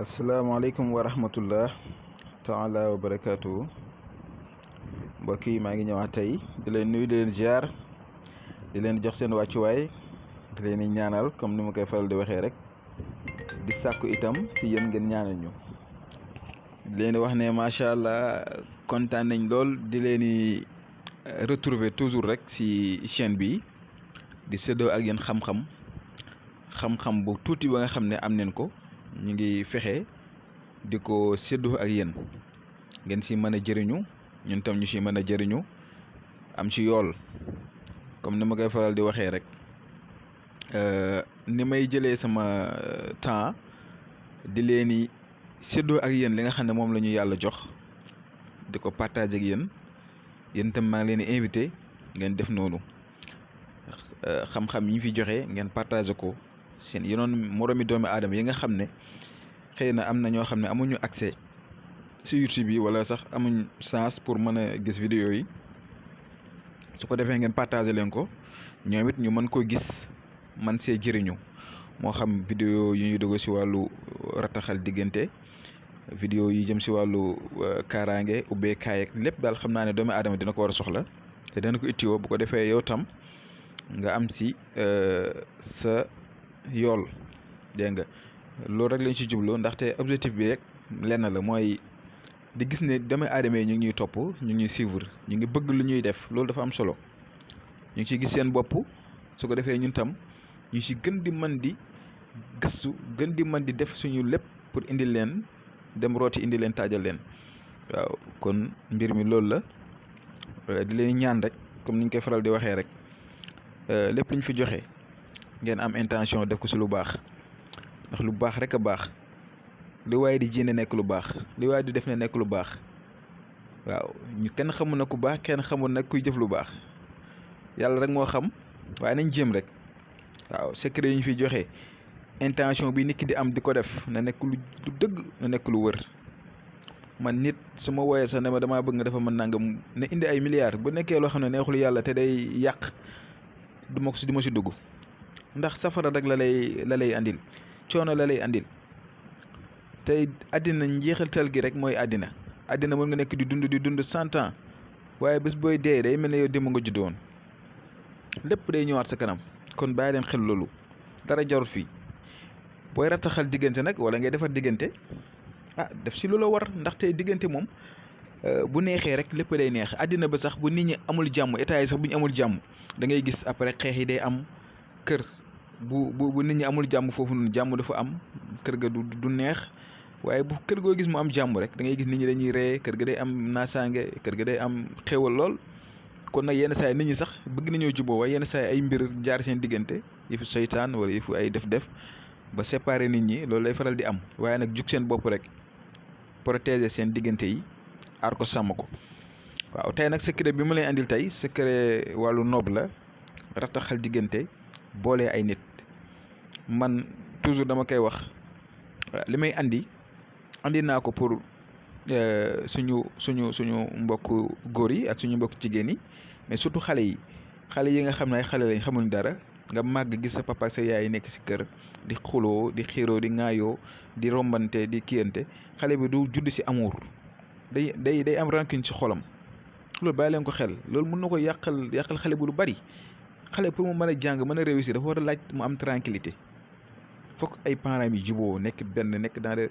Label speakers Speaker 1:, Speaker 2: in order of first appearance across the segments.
Speaker 1: asalaamaaleykum wa rahmatullah taala wa barakaatu mbokk yi maa ngi ñëwaat tey di leen nuyu di leen ziar di leen jox seen wàccuwaay di leen ñaanal comme ni ma koy faral di waxee rek di sàkku itam ci yéen ngeen ñaanal ñu di leen wax ne macha allah kontaan nañ lool di leen retrouver toujours rek ci chaîne bi di séddoo ak yéen xam-xam bu tuuti ba nga xam ne am neen ko ñu ngi fexe di ko séddoo ak yéen ngeen ci mën a jëriñu ñun tam ñu ci mën a jëriñu am ci yool comme ni ma koy faral di waxee rek ni may jëlee sama temps di leen séddoo ak yéen li nga xam ne moom la ñu yàlla jox di ko partager ak yéen tam maa ngi leen di invité ngeen def noonu xam-xam yi ñu fi joxe ngeen partager ko seen yenoon moroomi doomi aadama yi nga xam ne xëy na am na ñoo xam ne amuñu accès ci YouTube bi wala sax amuñ chance pour mën a gis vidéo yi su ko defee ngeen partager leen ko ñoom it ñu mën koo gis man see jëriñu moo xam vidéo yu ñuy dugg ci wàllu rataxal diggante vidéo yi jëm ci wàllu kaaraange ubbeekaay ak lépp daal xam naa ne doomi aadama dina ko war a soxla te dana ko ittiwoo bu ko defee yow tam nga am ci sa yool dégg nga loolu rek lañ ci jubloo ndaxte objectif bi rek lenn la mooy di gis ne doomi aadama yi ñu ngi ñuy topp ñu ngi ñuy suivre ñu ngi bëgg lu ñuy def loolu dafa am solo ñu ngi ciy gis seen bopp su ko defee ñun tam ñu ci gën di mën di gëstu gën di mën di def suñu lépp pour indi leen dem rooti indi leen taajal leen waaw kon mbir mi loolu la di leen ñaan rek comme ni ñu koy faral di waxee rek lépp lu ñu fi joxe ngeen am intention def ko ci lu baax ndax lu baax rek a baax li waaye di jéene nekk lu baax li waaye di def ne nekk lu baax waaw ñu kenn xamul na ku baax kenn xamul nag kuy jëf lu baax yàlla rek moo xam waaye nañ jéem rek waaw secret yi ñu fi joxe intention bi nit ki di am di ko def na nekk lu dëgg na nekk lu wër man nit su ma wooyee sax ne ma damaa bëgg nga dafa mën nangam ne indi ay milliards bu nekkee loo xam ne neexul yàlla te day yàq du ma ci dugg ndax safara rek la lay andil coono la lay andil tey àddina njeexaltal gi rek mooy àddina mën nga nekk di dund 100 ans waaye bés booy dee day mel ne yow démb nga juddoon lépp day ñëwaat sa kanam kon bàyyi leen xel loolu dara jarut fii booy rataxal diggante nag wala ngay defar diggante def ci loola war ndaxte diggante moom bu neexee rek lépp day neex àddina ba sax bu nit ñi amul jàmm état yi sax bu ñu amul jàmm da ngay gis après xeex yi day am kër bu nit ñi amul jàmm foofu noonu jàmm dafa am kër ga du neex waaye bu kër goo gis mu am jàmm rek da ngay gis nit ñi dañuy ree kër ga day am naasaange kër ga day am xéwal lool kon nag yenn saa yi nit ñi sax bëgg nañoo juboo waaye yenn saa yi ay mbir jaar seen diggante yëfu seytaan wala yëfu ay def ba séparer nit ñi loolu lay faral di am waaye nag jug seen bopp rek protéger seen diggante yi aar ko sàmm ko waaw tey nag secret bi ma lay andil tey secret wàllu noob la rataxal diggante boole ay nit man toujours dama koy wax li may andi naa ko pour suñu mbokk góor yi ak suñu mbokk jigéen yi mais surtout xale yi nga xam ne ay xale lañ xamuñ dara nga màgg gis sa papa ak sa yaay nekk ci kër di xuloo di xiiroo di ŋaayoo di rombante di kiyante xale bi du judd ci amour day am rancune ci xolam loolu bàyyi leen ko xel loolu mën na ko yàqal xale bu lu bari xale pour mu mën a jàng mën a réussir dafa war a laaj mu am tranquillité fokk ay parents yi juboo nekk dans de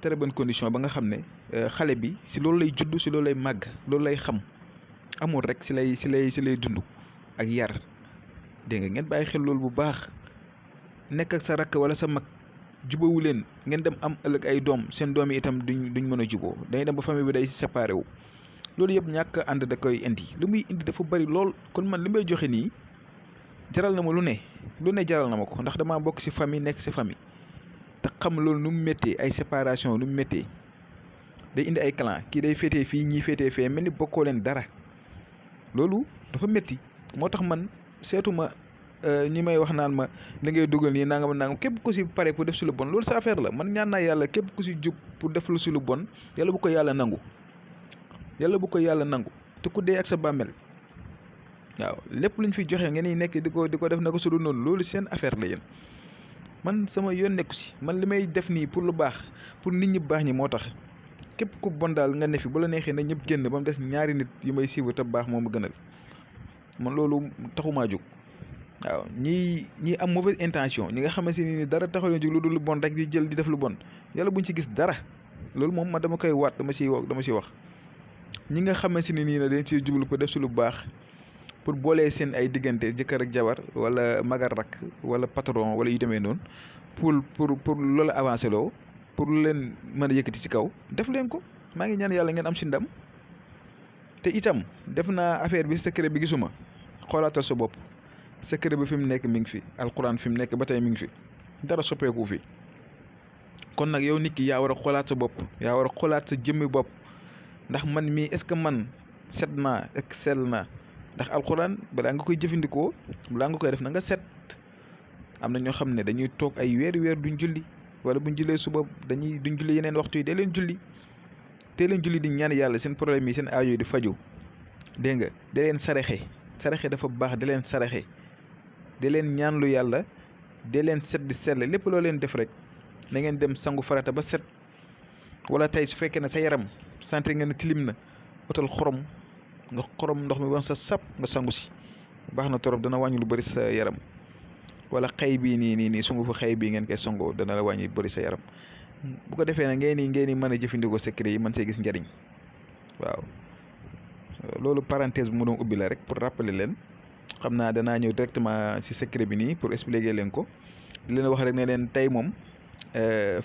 Speaker 1: très bonnes conditions ba nga xam ne xale bi ci loolu lay judd ci loolu lay màgg loolu lay xam amul rek ci lay dund ak yar dégg nga ngeen bàyyi xel loolu bu baax nekk ak sa rakk wala sa mag jubawu leen ngeen dem am ëllëg ay doom seen doom yi itam duñ mën a juboo dañuy dem ba famille bi day séparé wu loolu yëpp ñàkk ànd da koy indi lu muy indi dafa bari lool kon man li may joxe nii jaral na ma lu ne jaral na ma ko ndax damaa bokk ci famille nekk ci famille te xam loolu nu mu méttee ay séparation nu mu méttee day indi ay clan kii day féetee fii ñii féetee fee mel ni bokkoo leen dara loolu dafa métti moo tax man seetuma ñi may wax naan ma li ngay dugal nii nangam képp ku ci pare pour def ci lu bon loolu sa affaire la man ñaan naa yàlla képp ku ci jub pour def lu ci lu bon yàlla bu ko yàlla nangu te ku dee ak sa bàmmeel waaw lépp luñ fi joxe ngeen nekk di ko def na ko su dul noonu loolu seen affaire la yéen man sama yoon nekku si, man li may def nii pour lu baax, pour nit ñi baax ñi moo tax. képp ku bon daal nga ne fi bu la neexee na ñëpp génn ba mu des ñaari nit yu may suivre te baax moo ma gënal man loolu taxumaa jóg. waaw ñii am mauvaise intention ñi nga xamante ni dara taxaw leen jóg lu dul lu bon rek di jël di def lu bon yàlla buñ ci gis dara. loolu moom ma dama koy waat dama ciy wax ñi nga xamante ni nii na dañ ciy jublu ko def si lu baax pour boolee seen ay diggante jëkkër ak jabar wala magar rakk wala patron wala yu demee noonu pour loolu avancé loo pour lu leen mën a yëkkati ci kaw def leen ko. maa ngi ñaan yàlla ngeen am si ndam te itam def naa affaire bi secret bi gisuma xoolaatal sa bopp secret bi fi mu nekk mi ngi fi alquran fi mu nekk ba tey mi ngi fi dara soppeeku fi. kon nag yow nit ki yaa war a xoolaat sa bopp yaa war a xoolaat sa jëmmi bopp ndax man mii est-ce que man set naa ak sell naa ndax alquran balaa nga koy jëfandikoo balaa nga koy def na nga set. am na ñoo xam ne dañuy toog ay weer duñ julli wala buñ jullee suba duñ julli yeneen waxtu yi dee leen julli di ñaan yàlla seen problème yi seen aajo yi di faju dégg nga da leen saraxe dafa baax da leen saraxe da leen ñaanlu yàlla da leen set di sell lépp loo leen def rek na ngeen dem sangu farata ba set. wala tey su fekkee ne sa yaram santé nga ne tilim na utal xorom nga xorom ndox mi ba sa sap nga sangu si baax na torop dana wàññi lu bëri sa yaram. wala xëy bii nii sungu fa xëy bii ngeen koy songoo dana la wàññi bëri sa yaram bu ko defee nag ngeen ni mën a jëfandikoo secret yi mën see gis njariñ. waaw loolu parenthèse bu mu doon ubbi la rek pour rappeler leen xam naa danaa ñëw directement ci secret bi nii pour expliquer leen ko leen wax rek ne leen tey moom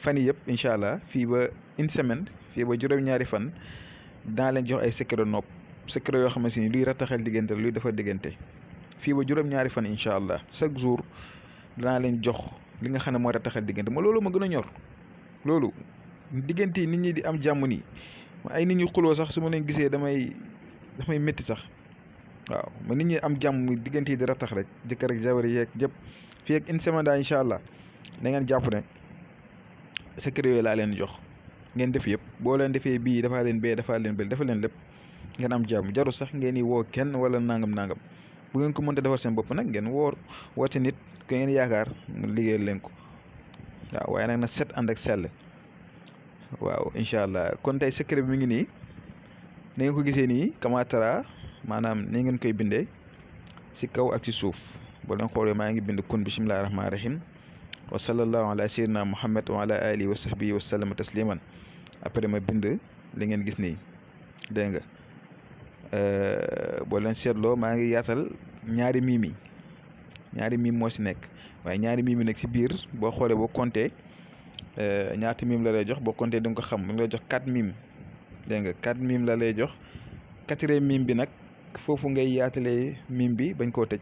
Speaker 1: fan yii yëpp incha allah fii ba une semaine fii ba juróom-ñaari fan daa leen jox ay secret nopp secret yoo xamante ni luy rattaxal diggante luy defar diggante fii ba juróom-ñaari fan incha allah chaque jour danaa leen jox li nga xam ne mooy rattaxal diggante ma loolu ma gën a ñor. loolu diggante yi nit ñi di am jàmm nii ay nit ñu xuloo sax su ma leen gisee damay métti sax. waaw ma nit ñi am jàmm diggante yi di rattax rek jëkkër ak jabar yeeg jëpp fii ak une semaine daal incha allah da ngeen jàpp ne secret yooyu laa leen jox ngeen def yëpp boo leen defee bii dafa leen bee dafa leen bële dafa leen lépp ngeen am jàmm jarul sax ngeen di woo kenn wala nangam bu ngeen ko mënta defal seen bopp nag ngeen woote nit ko ngeen yaakaar mu liggéeyal leen ko. waaw waaye nag na set ànd ak sell. waaw incha allah kon tey secret bi mi ngi nii ni ngeen ko gisee nii kamatara maanaam ni ngeen koy bindee si kaw ak ci suuf boo leen xoolee maa ngi bind kun bismillahi rahmaani rahim wa sallallahu ala sayyidina muhammad wa ala alihi wa sahbihi wa sallama tasliman après ma bind li ngeen gis nii dégg nga boo leen seetloo maa ngi yaatal ñaari miim moo si nekk waaye ñaari miim yi nekk si biir boo xoolee boo compté ñaata miim la lay jox boo compté di nga ko xam mu ngi lay jox 4 miim dégg nga 4 miim la lay jox 4e miim bi nag foofu ngay yaatalee miim bi bañ koo tëj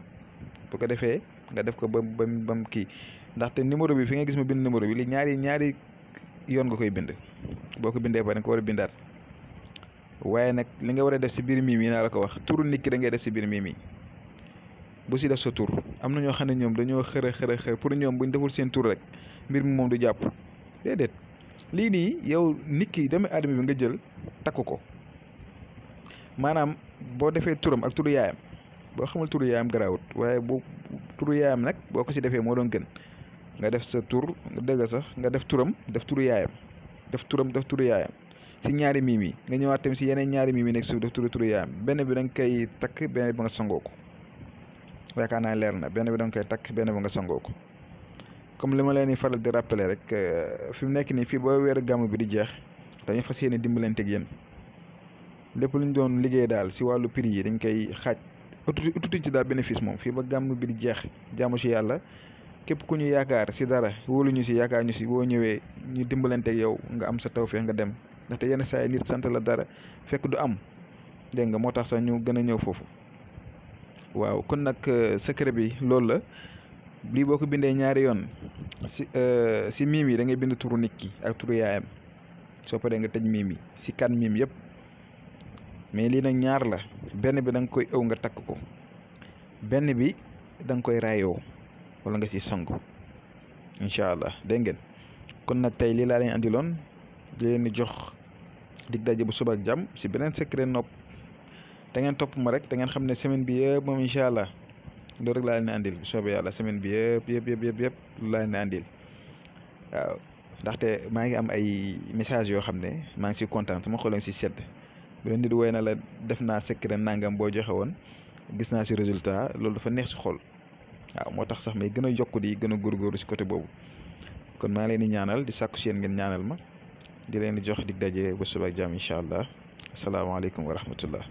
Speaker 1: bu ko defee nga def ko bam kii ndaxte numéro bi fi nga gis ma bind numéro bi li ñaari yoon nga koy bind boo ko bindee ba da nga ko war a bindaat waaye nag li nga war a def si biir miim yi naa la ko wax turu nit ki da ngay def si biir miim yi bu si def sa tur am na ñoo xam ne ñoom dañoo xër pour ñoom buñ deful seen tur rek mbir mi moom du jàpp déedéet lii nii yow nit ki doomu aadama bi nga jël takk ko maanaam boo defee turam ak turu yaayam boo xamul turu yaayam garaawut waaye bu turu yaayam nag boo ko si defee moo doon gën nga def sa tur dëgg sax nga def turam def turu yaayam def turu yaayam si ñaari miim yi nga ñëwaat tamit si yeneen ñaari miim yi nekk suuf def turu yaayam benn bi da nga koy takk benn bi nga sangoo ko yaakaar naa leer na benn bi da nga koy takk benn bi nga sangoo ko comme li ma leen di faral di rappeler rek fi mu nekk nii fii ba weeru gàmm bi di jeex dañu fas yéene dimbalanteeg yéen lépp lu ñu doon liggéey daal si wàllu prix yi dañ koy xaaj ututuñ ci daal bénéfice moom fii ba gàmm bi di jeex jaamu si yàlla képp ku ñu yaakaar si dara wóolu ñu si yaakaar ñu si boo ñëwee ñu dimbalanteeg yow nga am sa tawfeex nga dem ndaxte yenn saa yi nit sant la dara fekk du am dégg nga moo tax sax ñu gën a ñëw foofu. waaw kon nag secret bi loolu la lii boo ko bindee ñaari yoon si miim yi da ngay bind turu nit ki ak turu yaayam soo paree nga tëj miim yi si 4 miim yëpp mais lii nag ñaar la benn bi da nga koy ëw nga takk ko benn bi da nga koy raayoo wala nga si sangu incha allah dégg ngeen kon nag tey lii laa leen andiloon di leen di jox dig daje bu suba ak jàmm si beneen secret nopp da ngeen topp ma rek da ngeen xam ne semaine bi yëpp moom incha allah loolu rek laa leen di andil bu soobee yàlla semaine bi yëpp lu laa leen di andil waaw ndaxte maa ngi am ay message yoo xam ne maa ngi si kontaan sama xol a ngi si sedd bu leen nit woy na la def naa secret nangam boo joxe woon gis naa si résultat loolu dafa neex si xol waaw moo tax sax may gën a yokku di gën a góorgóorlu si côté boobu kon maa ngi leen di ñaanal di sàkku si yéen ngeen ñaanal ma di leen di jox dig daje ba suba ak jàmm incha allah asalaamaaleykum wa rahmatullah